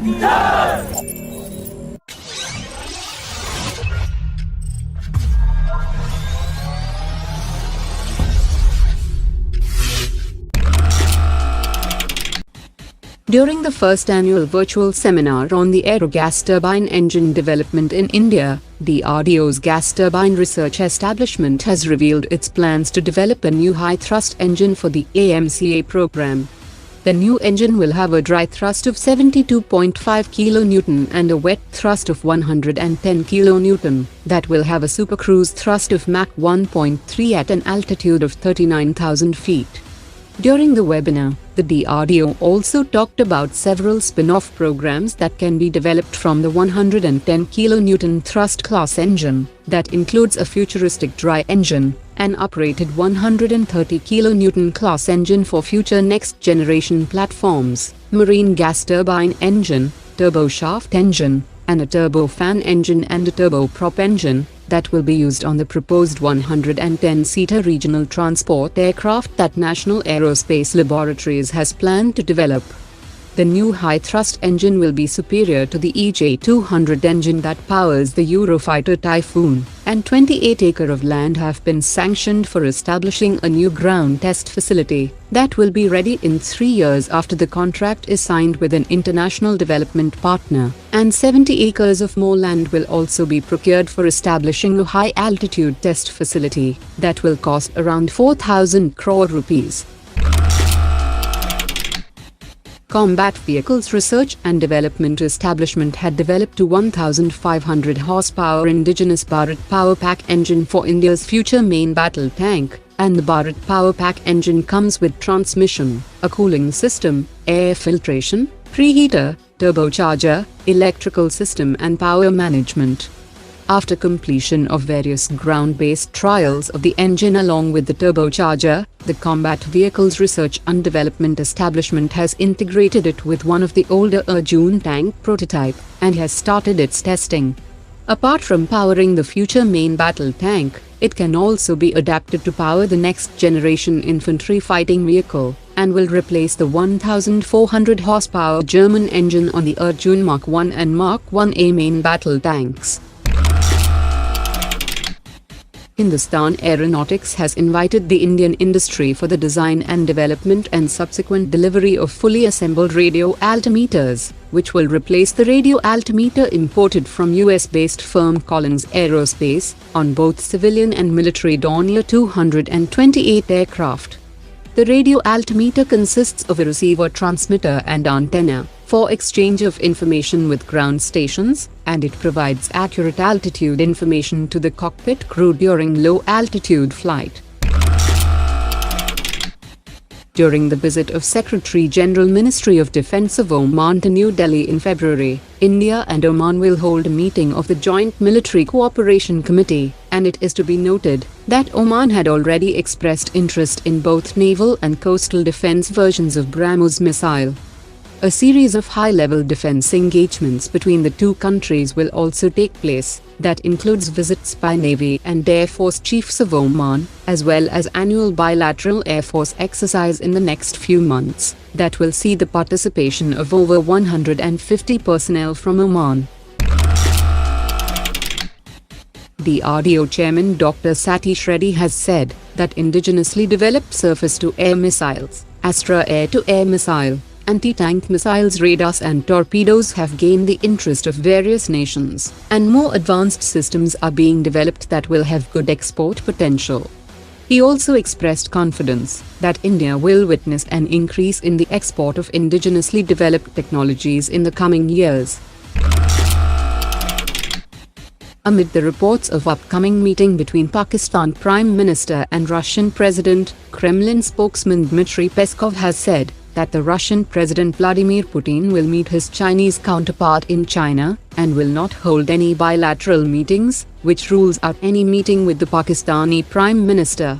During the first annual virtual seminar on the aero gas turbine engine development in India, DRDO's Gas Turbine Research Establishment has revealed its plans to develop a new high-thrust engine for the AMCA program. The new engine will have a dry thrust of 72.5 kN and a wet thrust of 110 kN that will have a supercruise thrust of Mach 1.3 at an altitude of 39,000 feet. During the webinar, the DRDO also talked about several spin-off programs that can be developed from the 110 kN thrust class engine, that includes a futuristic dry engine, an operated 130 kN class engine for future next-generation platforms, marine gas turbine engine, turboshaft engine, and a turbofan engine and a turboprop engine that will be used on the proposed 110-seater regional transport aircraft that National Aerospace Laboratories has planned to develop. The new high-thrust engine will be superior to the EJ200 engine that powers the Eurofighter Typhoon, and 28 acres of land have been sanctioned for establishing a new ground test facility that will be ready in 3 years after the contract is signed with an international development partner, and 70 acres of more land will also be procured for establishing a high-altitude test facility that will cost around 4,000 crore rupees. Combat Vehicles Research and Development Establishment had developed a 1,500 horsepower indigenous Bharat Power Pack engine for India's future main battle tank, and the Bharat Power Pack engine comes with transmission, a cooling system, air filtration, preheater, turbocharger, electrical system and power management. After completion of various ground-based trials of the engine along with the turbocharger, the Combat Vehicles Research and Development Establishment has integrated it with one of the older Arjun tank prototype and has started its testing. Apart from powering the future main battle tank, it can also be adapted to power the next generation infantry fighting vehicle, and will replace the 1,400 horsepower German engine on the Arjun Mark 1 and Mark 1A main battle tanks. Hindustan Aeronautics has invited the Indian industry for the design and development and subsequent delivery of fully assembled radio altimeters, which will replace the radio altimeter imported from US-based firm Collins Aerospace, on both civilian and military Dornier 228 aircraft. The radio altimeter consists of a receiver, transmitter and antenna for exchange of information with ground stations, and it provides accurate altitude information to the cockpit crew during low-altitude flight. During the visit of Secretary-General Ministry of Defence of Oman to New Delhi in February, India and Oman will hold a meeting of the Joint Military Cooperation Committee, and it is to be noted that Oman had already expressed interest in both naval and coastal defence versions of BrahMos missile. A series of high-level defense engagements between the two countries will also take place, that includes visits by Navy and Air Force chiefs of Oman, as well as annual bilateral Air Force exercise in the next few months, that will see the participation of over 150 personnel from Oman. DRDO Chairman Dr. Satish Reddy has said that indigenously developed surface-to-air missiles, Astra air-to-air missile, anti-tank missiles, radars and torpedoes have gained the interest of various nations, and more advanced systems are being developed that will have good export potential. He also expressed confidence that India will witness an increase in the export of indigenously developed technologies in the coming years. Amid the reports of upcoming meeting between Pakistan Prime Minister and Russian President, Kremlin spokesman Dmitry Peskov has said that the Russian President Vladimir Putin will meet his Chinese counterpart in China, and will not hold any bilateral meetings, which rules out any meeting with the Pakistani Prime Minister.